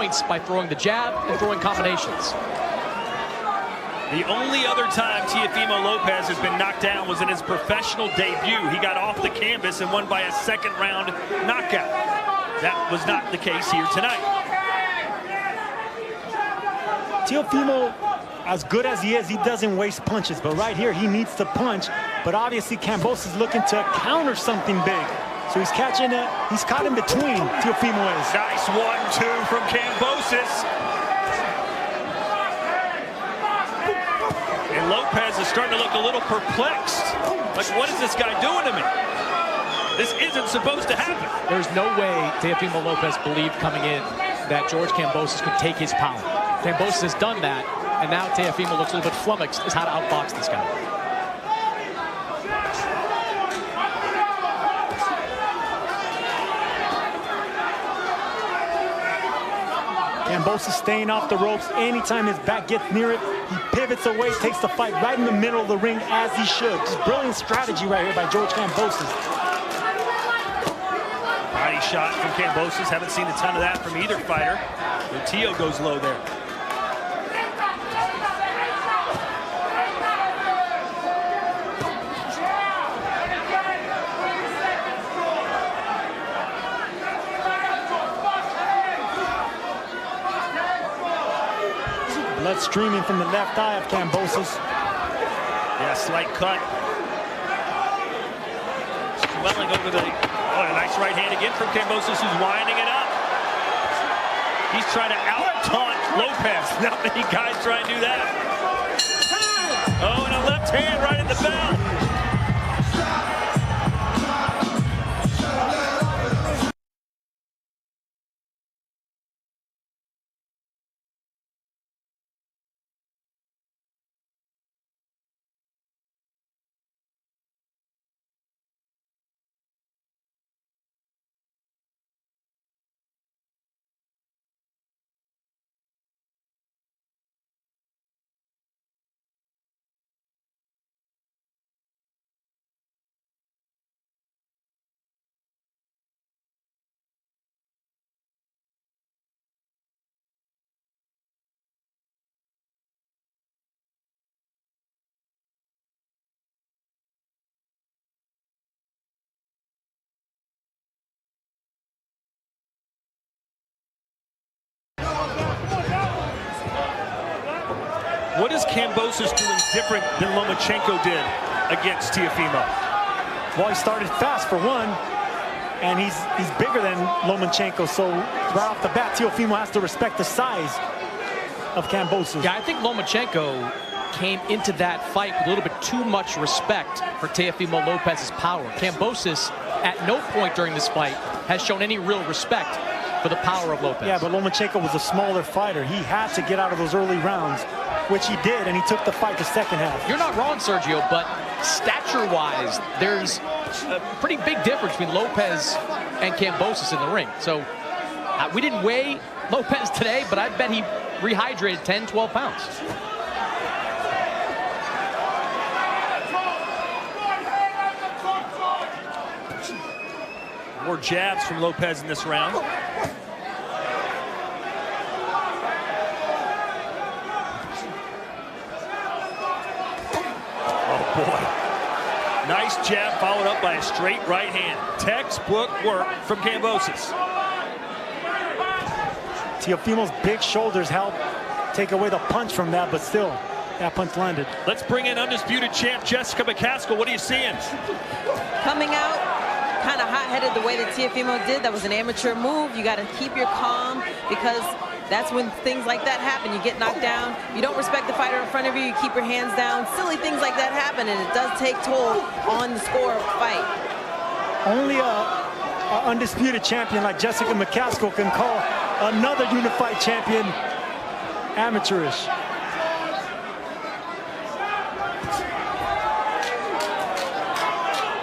points by throwing the jab and throwing combinations. The only other time Teofimo Lopez has been knocked down was in his professional debut. He got off the canvas and won by a second-round knockout. That was not the case here tonight. Teofimo, as good as he is, he doesn't waste punches. But right here, he needs to punch. But obviously, Kambosos is looking to counter something big. So he's catching it. He's caught in between, Teofimo is. Nice 1-2 from Kambosos. And Lopez is starting to look a little perplexed. Like, what is this guy doing to me? This isn't supposed to happen. There's no way Teofimo Lopez believed coming in that George Kambosos could take his power. Kambosos has done that, and now Teofimo looks a little bit flummoxed as how to outbox this guy. Kambosos staying off the ropes. Anytime his back gets near it, he pivots away, takes the fight right in the middle of the ring as he should. Just brilliant strategy right here by George Kambosos. Body shot from Kambosos. Haven't seen a ton of that from either fighter. But Teo goes low there. Blood streaming from the left eye of Kambosos. Yeah, slight cut. Swelling over the... Oh, a nice right hand again from Kambosos, who's winding it up. He's trying to out-taunt Lopez. Not many guys try and do that. Oh, and a left hand right in the bell. What is Kambosos doing different than Lomachenko did against Teofimo? Well, he started fast for one, and he's bigger than Lomachenko, so right off the bat, Teofimo has to respect the size of Kambosos. Yeah, I think Lomachenko came into that fight with a little bit too much respect for Teofimo Lopez's power. Kambosos, at no point during this fight, has shown any real respect for the power of Lopez. Yeah, but Lomachenko was a smaller fighter. He had to get out of those early rounds, which he did, and he took the fight the second half. You're not wrong, Sergio, but stature-wise, there's a pretty big difference between Lopez and Kambosos in the ring. So we didn't weigh Lopez today, but I bet he rehydrated 10, 12 pounds. More jabs from Lopez in this round. Oh boy. Nice jab followed up by a straight right hand. Textbook work from Kambosos. Teofimo's big shoulders help take away the punch from that, but still, that punch landed. Let's bring in undisputed champ Jessica McCaskill. What are you seeing? Coming out kind of hot-headed the way that Teofimo did. That was an amateur move. You got to keep your calm, because that's when things like that happen. You get knocked down. You don't respect the fighter in front of you. You keep your hands down. Silly things like that happen, and it does take toll on the score of the fight. Only a undisputed champion like Jessica McCaskill can call another unified champion amateurish.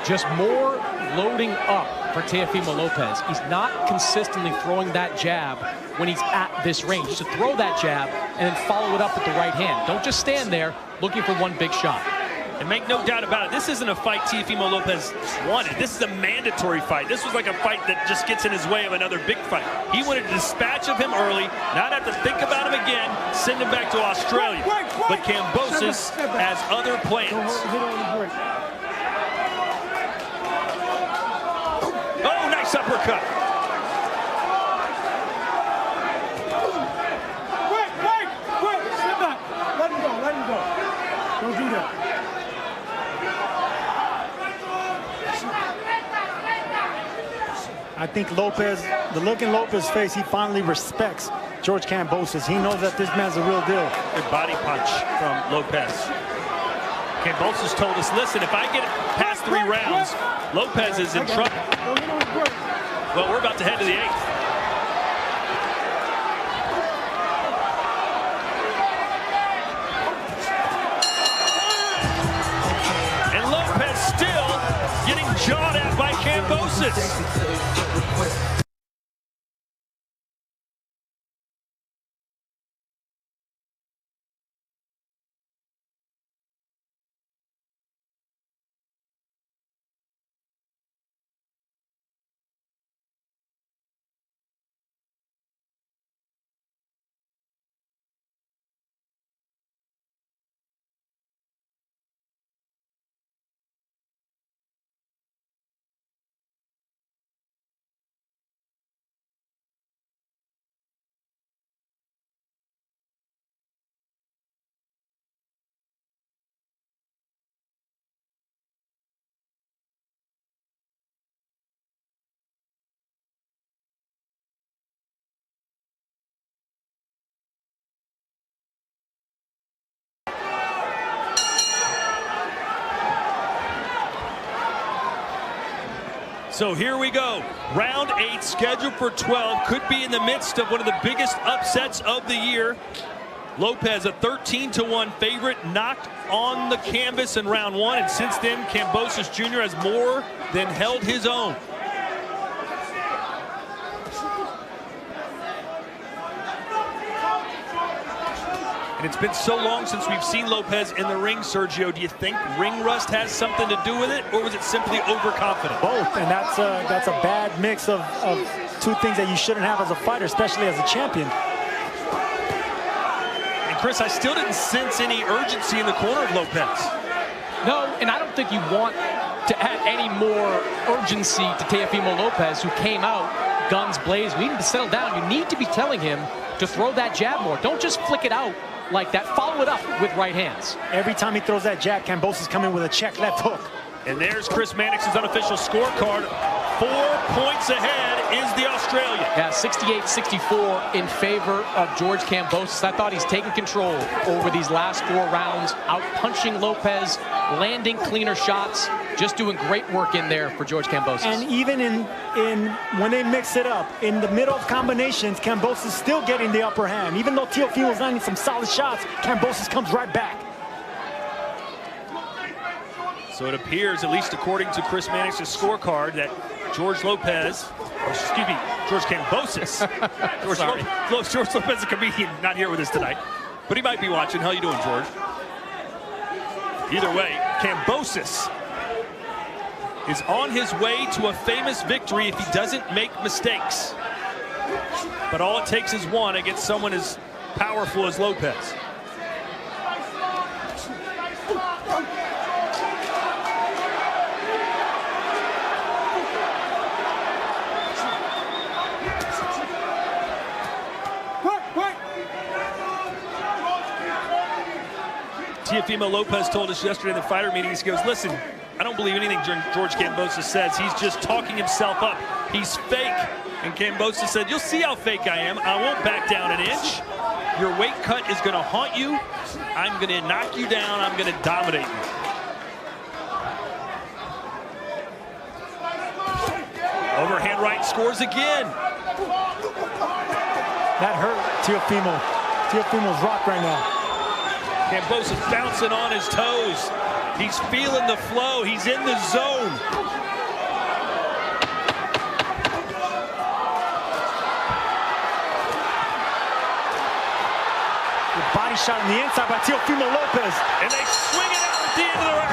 Just more loading up for Teofimo Lopez. He's not consistently throwing that jab when he's at this range. So throw that jab and then follow it up with the right hand. Don't just stand there looking for one big shot. And make no doubt about it, this isn't a fight Teofimo Lopez wanted. This is a mandatory fight. This was like a fight that just gets in his way of another big fight. He wanted to dispatch of him early, not have to think about him again, send him back to Australia. But Kambosos has other plans. Oh, nice uppercut. Wait, step back. Let him go. Don't do that. I think Lopez, the look in Lopez's face, he finally respects George Kambosos. He knows that this man's a real deal. Good body punch from Lopez. Kambosos told us, listen, if I get past 3 rounds, Lopez is in trouble. Well, we're about to head to the 8th. And Lopez still getting jawed at by Kambosos. So here we go. Round 8 scheduled for 12. Could be in the midst of one of the biggest upsets of the year. Lopez, a 13-1 favorite, knocked on the canvas in round 1. And since then, Kambosos Jr. has more than held his own. And it's been so long since we've seen Lopez in the ring, Sergio. Do you think ring rust has something to do with it, or was it simply overconfident? Both, and that's a bad mix of 2 things that you shouldn't have as a fighter, especially as a champion. And Chris, I still didn't sense any urgency in the corner of Lopez. No, and I don't think you want to add any more urgency to Teofimo Lopez, who came out guns blazing. You need to settle down. You need to be telling him to throw that jab more. Don't just flick it out like that. Follow it up with right hands. Every time he throws that jab, Kambosos coming with a check left hook. And there's Chris Mannix's unofficial scorecard. 4 points ahead is the Australian. Yeah, 68-64 in favor of George Kambosos. I thought he's taken control over these last 4 rounds, out-punching Lopez, landing cleaner shots, just doing great work in there for George Kambosos. And even in when they mix it up, in the middle of combinations, Kambosos still getting the upper hand. Even though Teofimo's landing some solid shots, Kambosos comes right back. So it appears, at least according to Chris Mannix's scorecard, that George Lopez, or excuse me, George Kambosos. George Lopez, a comedian, not here with us tonight, but he might be watching. How you doing, George? Either way, Kambosos is on his way to a famous victory if he doesn't make mistakes. But all it takes is one against someone as powerful as Lopez. Teofimo Lopez told us yesterday in the fighter meetings, he goes, listen, I don't believe anything George Kambosos says. He's just talking himself up. He's fake. And Kambosos said, you'll see how fake I am. I won't back down an inch. Your weight cut is going to haunt you. I'm going to knock you down. I'm going to dominate you. Overhand right, scores again. That hurt Teofimo. Teofimo's rocked right now. Kambosos bouncing on his toes. He's feeling the flow. He's in the zone. The body shot on the inside by Teofimo Lopez. And they swing it out with the end of the round.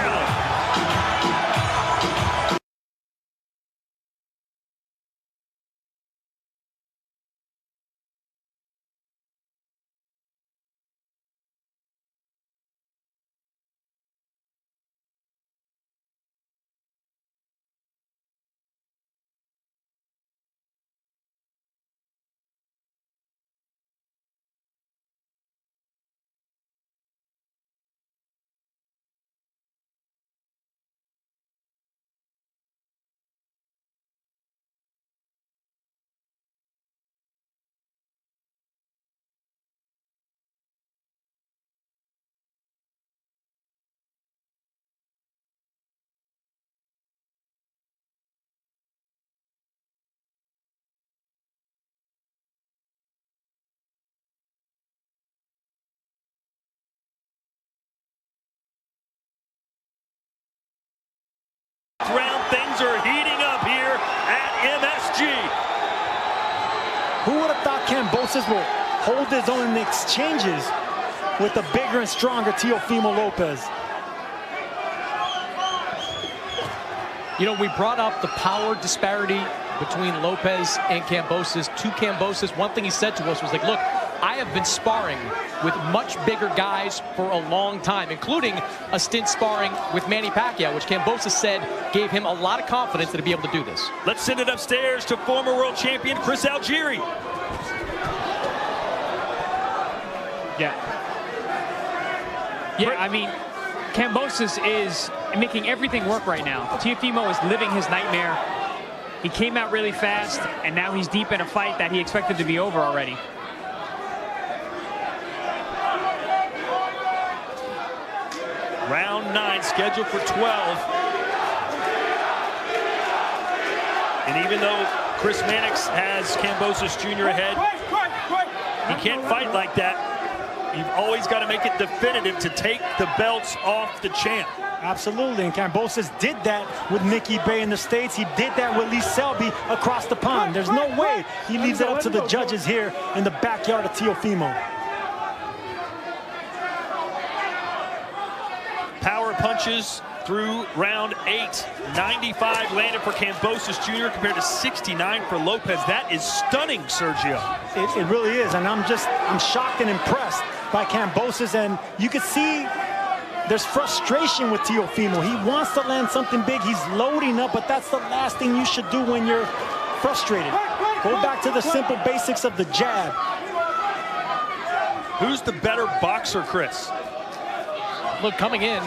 Round, things are heating up here at MSG. Who would have thought Kambosos will hold his own in the exchanges with the bigger and stronger Teofimo Lopez? You know, we brought up the power disparity between Lopez and Kambosos. To Kambosos, one thing he said to us was like, look, I have been sparring with much bigger guys for a long time, including a stint sparring with Manny Pacquiao, which Kambosos said gave him a lot of confidence to be able to do this. Let's send it upstairs to former world champion Chris Algieri. Yeah, I mean, Kambosos is making everything work right now. Teofimo is living his nightmare. He came out really fast, and now he's deep in a fight that he expected to be over already. Round 9 scheduled for 12. And even though Chris Mannix has Kambosos Jr. ahead, he can't fight like that. You've always got to make it definitive to take the belts off the champ. Absolutely, and Kambosos did that with Mickey Bay in the States. He did that with Lee Selby across the pond. There's no way he leaves it up to the judges here in the backyard of Teofimo. Power punches through round 8. 95 landed for Kambosos Jr. compared to 69 for Lopez. That is stunning, Sergio. It really is, and I'm shocked and impressed by Kambosos, and you can see there's frustration with Teofimo. He wants to land something big. He's loading up, but that's the last thing you should do when you're frustrated. Go back to the simple basics of the jab. Who's the better boxer, Chris? Look, coming in,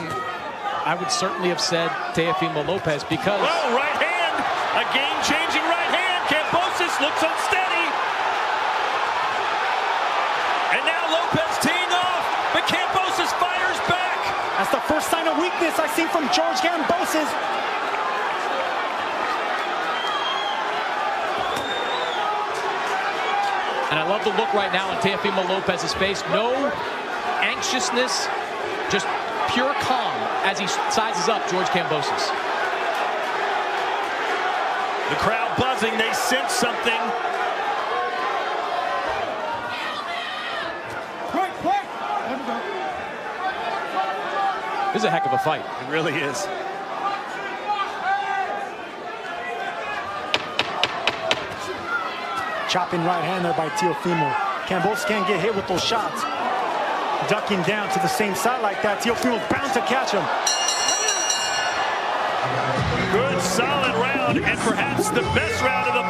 I would certainly have said Teofimo Lopez because... Oh, right hand! A game-changing right hand! Kambosos looks unsteady! And now Lopez teeing off, but Kambosos fires back! That's the first sign of weakness I've seen from George Kambosos. And I love the look right now on Teofimo Lopez's face. No anxiousness, just pure calm as he sizes up George Kambosos. The crowd buzzing, they sense something. This is a heck of a fight. It really is. Chopping right hand there by Teofimo. Kambosos can't get hit with those shots. Ducking down to the same side like that. Teofimo's bound to catch him. Good, solid round, and perhaps the best round of the